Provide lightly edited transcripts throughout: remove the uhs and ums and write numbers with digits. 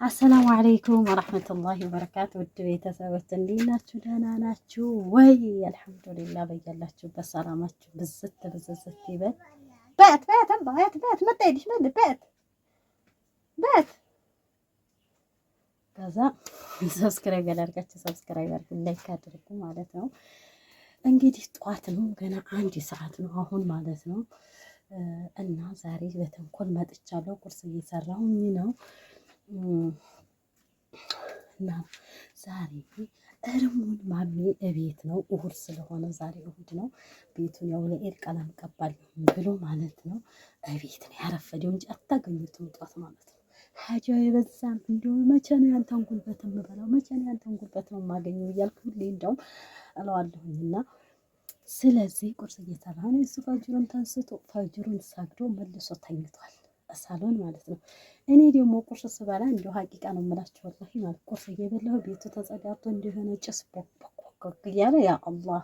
አሰላሙ አለይኩም ወራህመቱላሂ ወበረካቱ። ውድ ቤተሰቦች እንዴት ናችሁ? ደህና ናችሁ ወይ? አልሐምዱሊላህ። በያላችሁበት ሰላማችሁ ብዝት ይበል። በት መጣይልሽ በት ከዛ ሰብስክራይብ ያላደርጋችሁ ሰብስክራይብ አድርጉ፣ ላይክ አድርጉ ማለት ነው። እንግዲህ ጠዋት ነው ገና 1 ሰዓት ነው አሁን ማለት ነው። እና ዛሬ በተንኮል መጥቻለሁ። ቁርስ እየሰራሁኝ ነው እና ዛሬ እርሙን ማሜ እቤት ነው። እሁድ ስለሆነ ዛሬ እሁድ ነው። ቤቱን ያው ለኤድ ቀለም ቀባል ብሎ ማለት ነው እቤት ነው ያረፈደው እንጂ አታገኙትም ጧት ማለት ነው። ሀጃ የበዛም እንዲሁ መቼ ነው ያንተን ጉልበት የምበላው? መቼ ነው ያንተን ጉልበት ነው የማገኘው እያልኩ ሁሌ እንደውም እለዋለሁኝ። እና ስለዚህ ቁርስ እየሰራ ነው። እሱ ፈጅሩን ተንስቶ ፈጅሩን ሰግዶ መልሶ ተኝቷል ሳሎን ማለት ነው። እኔ ደግሞ ቁርስ ስበላ እንደው ሀቂቃ ነው የምላችሁ ወላሂ ማለት ቁርስ እየበላሁ ቤቱ ተጸዳድቶ እንደሆነ ጭስ ቦክ እያለ ያ አላህ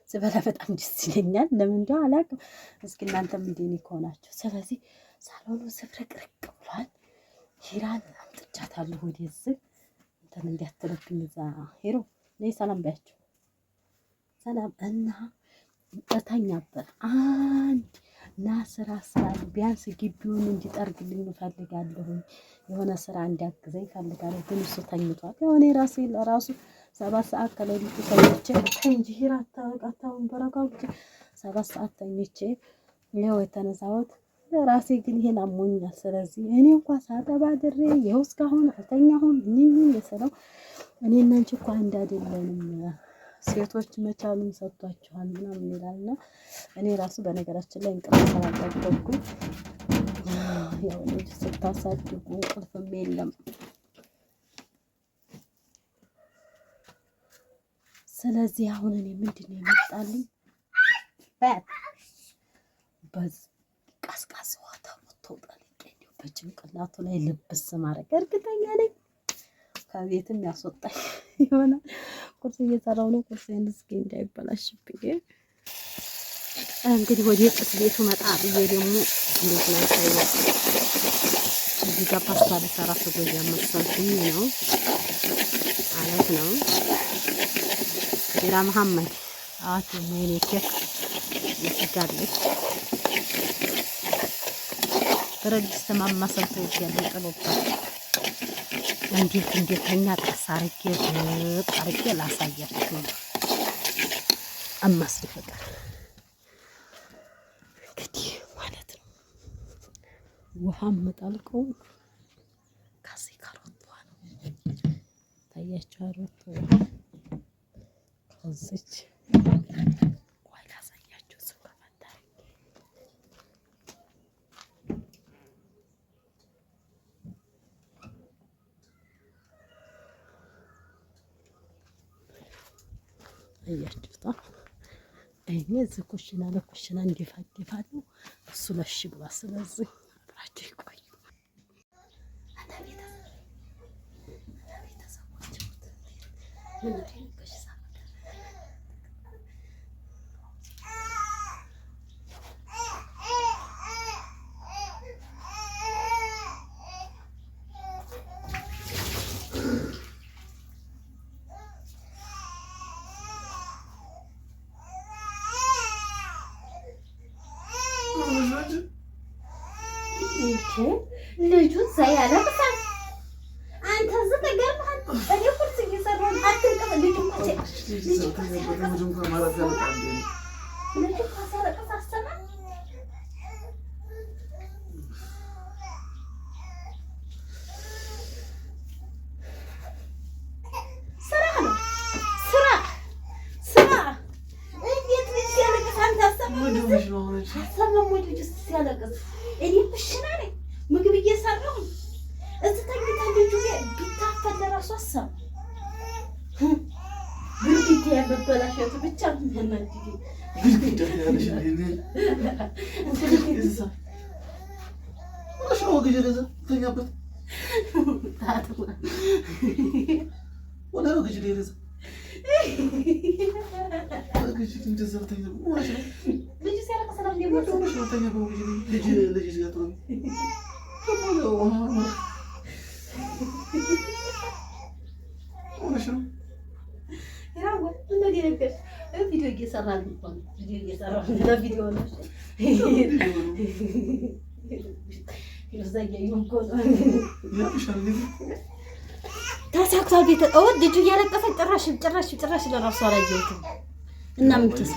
ስበላ በጣም ደስ ይለኛል። ለምን እንደው አላውቅም። እስኪ እናንተም እንደኔ ከሆናችሁ። ስለዚህ ሳሎኑ ዝብርቅርቅ ብሏል። ሂራን አምጥቻታለሁ ወደዚህ እንትን እንዲያትልብኝ እዛ ሄሮ ነይ ሰላም ባያችሁ ሰላም እና እተኛበት አንድ ና ስራ ቢያንስ ግቢውን እንዲጠርግልኝ እፈልጋለሁ። የሆነ ስራ እንዲያግዘኝ እፈልጋለሁ። ግን እሱ ተኝቷል። የሆነ ራሱ 7 ሰዓት ከሌሊቱ ተኝቼ እንጂ ሂራት ታውቃታውን በረካውቼ 7 ሰዓት ተኝቼ ነው የተነሳሁት። ራሴ ግን ይሄን አሞኛል። ስለዚህ እኔ እንኳን ሳጠባ ድሬ ይኸው እስካሁን አልተኛሁም። የሰለው እኔ እና አንቺ እንኳን እንዳይደለንም ሴቶች መቻሉን ሰጥቷችኋል ምናምን ይላልና እኔ ራሱ በነገራችን ላይ እንቅልፍ ስላልጠገብኩኝ ያው ልጅ ስታሳድጉ እንቅልፍም የለም። ስለዚህ አሁን እኔ ምንድነው የመጣልኝ በዚህ ቀዝቃዛ ውሃ ተወጣልኝ እንዲሁ በጭንቅላቱ ላይ ልብስ ማድረግ እርግጠኛ ነኝ ከቤትም ያስወጣኝ ይሆናል። ቁርስ እየሰራሁ ነው። ቁርሴን እስኪ እንዳይበላሽብኝ እንግዲህ ወደ ጥስ ቤቱ መጣ ብዬ ደግሞ እንዴት ነው ታየው እዚህ ጋር ፓስታ ልሰራ ተጎያ መሰልኩኝ ነው ማለት ነው። ዲራ መሐመድ አት ምን ይከክ ይጋለች በረድስት ማማሰል ተይያለ ጥሎባት እንዴት ተኛ አርጌ ላሳያችሁ አማስል ፍቅር እንግዲህ ማለት ነው። ውሃም መጣልቀው ከዚህ ካሮት ነው ታያችሁ። አሮት ከዚች ቆይ ላሳያችሁ ስንከፈታ አያችሁታ። እኔ እዚህ ኩሽና ለኩሽና እንዲፋደፋሉ እሱ ለሽ ብሏ። ስለዚህ አብራችሁ ይቆዩ። ልጁ ያለቅሳል። አንተ ዝም ገርማል። እኔ ቁርስ እየሰራሁ አትንቀፍ። ልጁ ምግብ እየሰራሁ እዚህ ተኝታ ልጁ ቢታፈል ለራሱ አሰብ ግድግዳ ያበላሸቱ ብቻ ምንድነው ግድግዳ ያለሽ ነው ግድግዳ ተኛበት ታጥማ ወላ ነው ግድግዳ ልጅ ሲያለቅስ ነው ልጅ እየሰራን ቪዲዮ እየሰራን ለቪዲዮ ነው ተሳክቷል። ቤት ልጁ እያለቀሰ ጭራሽ ለራሱ አላየሁትም። እና ምን ተስ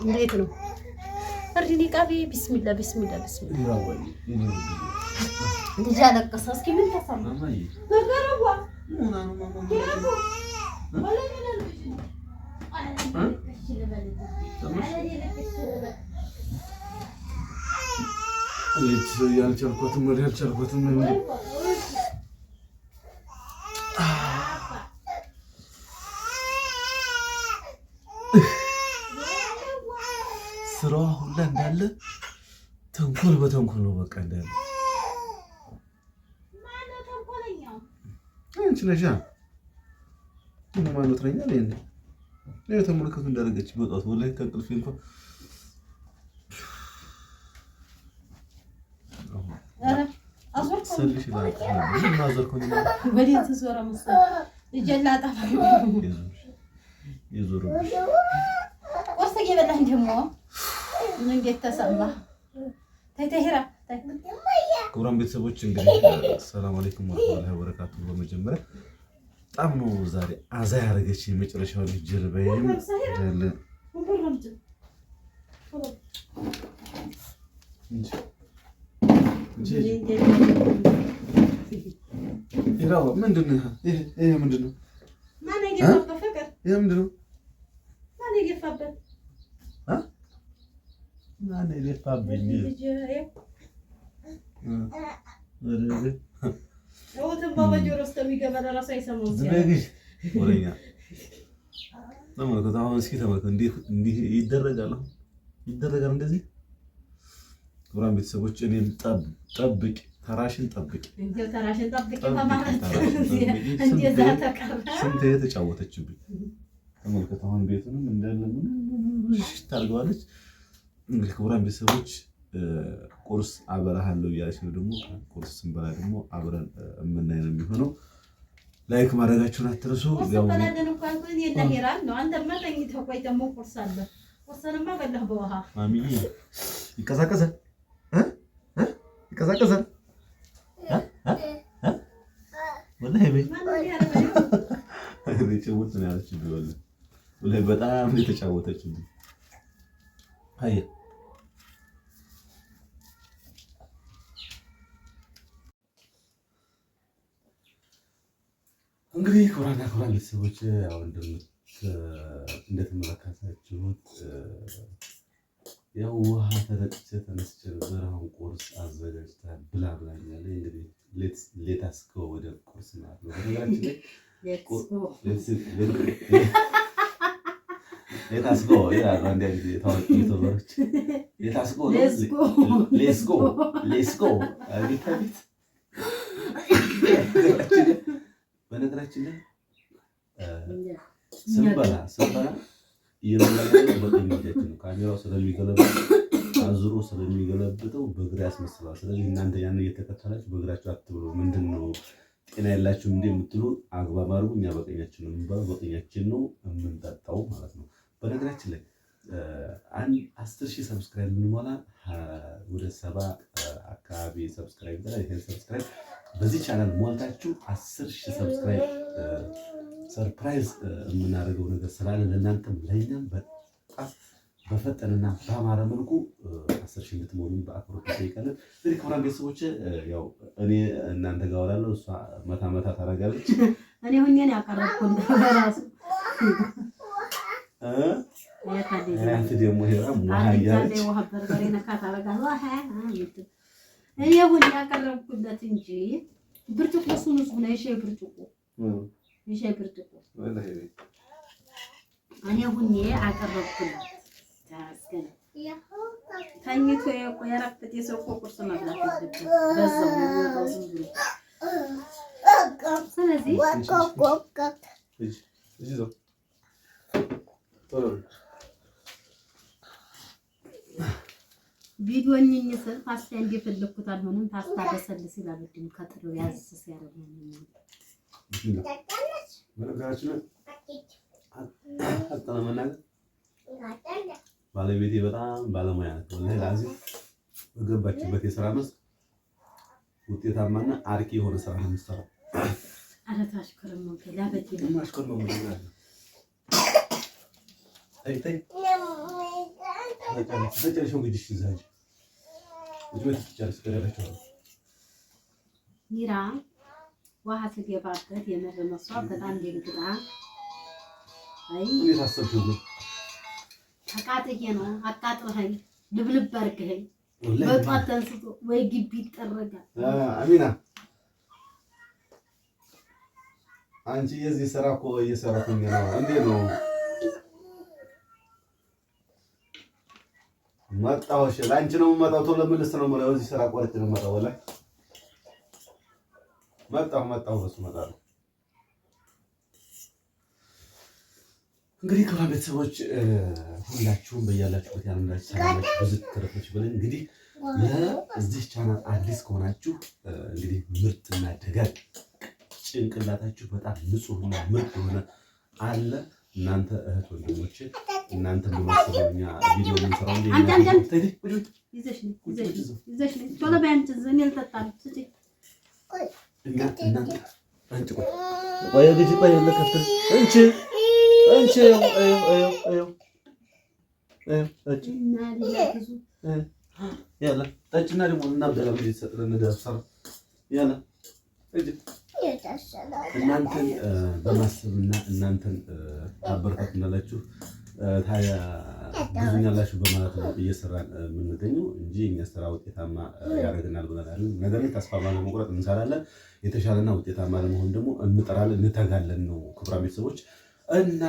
እንዴት ነው እርዲ ቃቢ ቢስሚላ ልጅ አለቀሰ። እስኪ ምን ተሰማ ነገረዋ ያልቻልኩትም ስራዋ ሁላ እንዳለ ተንኮል በተንኮል ነው። በቃ እንዳለ ማነው ተንኮለኛው? አንቺ ነሽ። ማነው ትረኛ ነው? ተመልከቱ እንዳደረገች በጣት ወላሂ ከእንቅልፌ እንኳን ሰልሽ ክቡራን ቤተሰቦች እንግዲህ ሰላም አለይኩም ወራህመቱላሂ ወበረካቱሁ። በመጀመሪያ በጣም ነው ዛሬ አዛ ያደረገች የመጨረሻው ልጅ ጀርባዬም እንዳለ ምንድን ነው? ይሄ ምንድን ነው? ማን የገፋበት ፍቅር? ይሄ ምንድን ነው? ማን የገፋበት? ማን የገፋብኝ? እንዲህ ይደረጋል። እንደዚህ ክቡራን ቤተሰቦች እኔም ጠብቂ፣ ተራሽን ጠብቂ። ስንት የተጫወተችብኝ ተመልከት። አሁን ቤቱንም እንዳለ ታርገዋለች። እንግዲህ ክቡራን ቤተሰቦች ቁርስ አበላሃለሁ እያለች ነው። ደግሞ ቁርስ ስንበላ ደግሞ አብረን የምናይ ነው የሚሆነው። ላይክ ማድረጋችሁን አትርሱ። ማሚዬ ይቀዛቀዛል ወላሂ ጭውት ነው ያለችብኝ። ወላሂ በጣም የተጫወተችብኝ። አየህ እንግዲህ ክቡራን ቤተሰቦች ያው እንደተመለከታችሁት ያው ውሃ ተረጭቼ ተነስቼ ነበር። አሁን ቁርስ አዘጋጅታ ብላ ብላኛለች። እንግዲህ ሌታስ ጎ ወደ ቁርስ ማለት ነው። በነገራችን ላይ ሌታስ ጎ ይላሉ አንዳንድ ታዋቂ ዩቲዩበሮች። ሌትስ ጎ አቤት በነገራችን ላይ ስንበላ የምንበላው በቀኝ እጃችን ነው። ካሜራው አዙሮ ስለሚገለብጠው በግራ ያስመስላል። ስለዚህ እናንተ ያን እየተከተላችሁ በግራችሁ አትብሉ። ምንድነው ጤና ያላችሁ እንደ የምትሉ አግባብ አድርጉ። እኛ በቀኛችን ነው የምንበላው፣ በቀኛችን ነው የምንጠጣው ማለት ነው። በነገራችን ላይ 10,000 ሰብስክራይብ ብንሞላ ወደ 70 አካባቢ ሰብስክራይብ ላይ ይሄን ሰብስክራይብ በዚህ ቻናል ሞልታችሁ 10,000 ሰብስክራይብ ሰርፕራይዝ የምናደርገው ነገር ስላለ ለእናንተም ለእኛም በጣም በፈጠንና በአማረ መልኩ 10,000 እንድትሞሉ በአክብሮት እንጠይቃለን። እንግዲህ ክቡራን ቤተሰቦች ያው እኔ እናንተ ጋር እወራለሁ፣ እሷ መታ ታደርጋለች። እኔ ሆኜ ነው ያቀረብኩት በራሱ አንተ ደግሞ ውሃ በርበሬ ነካ ታደርጋለህ። እኔ ሆኜ ያቀረብኩለት እንጂ ብርጭቆ ንጹህ ነው። የሻይ ብርጭቆ እኔ ሆኜ አቀረብኩለት። ተኝቶ የረፍት የሰው ቁርስ መብላት አለበት በዛው ነው ዝም ብሎ። ስለዚህ ቪዲዮኝኝ ስል ፓስታ እንደፈለኩት አልሆነም። ፓስታ በሰልስ ይላል ድም ከጥሩ ያዝ ሲያረግ ነው በነገራችን ላይ አጣመናል ባለቤቴ በጣም ባለሙያ ናት። ወላሂ ላዚም በገባችበት የስራ መስክ ውጤታማና አርኪ የሆነ ስራ ነው የምትሰራው። አረታሽ ከረም ከላበቲ ነው ማሽኮር ነው ማለት ነው። አይ ታይ ተጨረሻው ግድሽ ይዛጅ ወጅበት ትጨርስ ከደረቻው ኒራ ውሃ ትገባበት የመረመሷ በጣም ደንግጣ አይ የታሰብሽው ነው አቃጥዬ ነው አቃጥለኸኝ ልብልብ አድርገኸኝ በጧት ተንስቶ ወይ ግቢ ይጠረጋል። አሚና አንቺ የዚህ ስራ እኮ እየሰራኩኝ ነው። እንዴት ነው መጣሁ? እሺ ላንቺ ነው የምመጣው። ቶሎ መልስ ነው የምለው። እዚህ ስራ ቆርጬ ነው የምመጣው። ወላሂ መጣሁ በሱ እመጣለሁ። እንግዲህ ክቡራን ቤተሰቦች ሁላችሁም በያላችሁበት ያለምላችሁ ሰላማችሁ ብዙ ተረፈች ብለን እንግዲህ ለዚህ ቻናል አዲስ ከሆናችሁ እንግዲህ ምርጥና ደጋግ ጭንቅላታችሁ በጣም ንጹህና ምርጥ የሆነ አለ። እናንተ እህት ወንድሞቼ እናንተ በማስተባበኛ ቪዲዮ የምንሰራው እንዴ ይዘሽ ቶሎ በያንቺ ዘን ይልተጣል እናንተ አንቺ ቆይ ልጅ ቆይ ለከፍል አንቺ ያላ ጠጭና ደግሞ እናብደላ ምን ይሰጥልን ደፍሰር ያላ እናንተን በማሰብና እናንተን ታበረታቱ እንዳላችሁ ታያ ብዙኛላችሁ በማለት ነው እየሰራን የምንገኘው እንጂ እኛ ስራ ውጤታማ ያደርገናል ብለን ነገር ግን ተስፋ ባለመቁረጥ እንሰራለን። የተሻለና ውጤታማ ለመሆን ደግሞ እንጥራለን፣ እንተጋለን ነው ክቡራን ቤተሰቦች። እና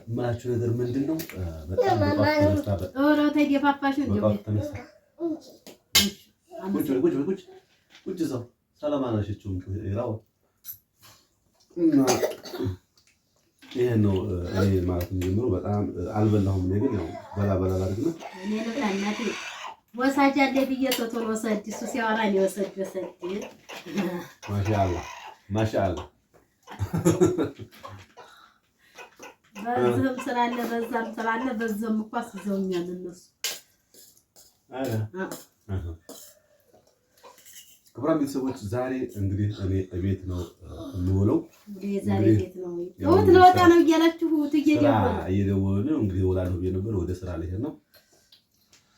የምላችሁ ነገር ምንድን ነው? በጣም ቁጭ እዛው ሰላም አላሸችውም ይራው እና ይሄን ነው እኔ ማለት ጀምሮ በጣም አልበላሁም። እኔ ግን ያው በላ አድርግ ነው እኔ ለታናቴ ወሳጅ አለ ብዬ ቶሎ ወሰድ እሱ ሲያወራ ነው ወሰድ ማሻአላ በዛም ስላለ በዛም እንኳን ሲዘውኛል እነሱ ክቡራን ቤተሰቦች ዛሬ እንግዲህ እኔ ቤት ነው የምውለው። ዛሬ ቤት ነው ለወጣ ነው እያላችሁ እየደወሉ እንግዲህ እውላለሁ ብዬ ነበር። ወደ ስራ ልሄድ ነው።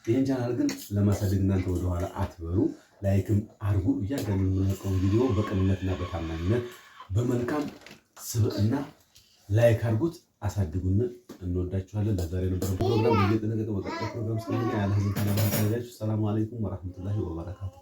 ይሄን ቻናል ግን ለማሳደግ እናንተ ወደኋላ አትበሩ። ላይክም አድርጉ። እያንዳንዱ የምንለቀው ቪዲዮ በቅንነትና በታማኝነት በመልካም ስብዕና ላይክ አድርጉት፣ አሳድጉን። እንወዳችኋለን። ለዛሬ ነበር ፕሮግራም እየተነገረ በቀጣይ ፕሮግራም እስከምንገናኝ ሰላም አለይኩም ወራህመቱላሂ ወበረካቱ።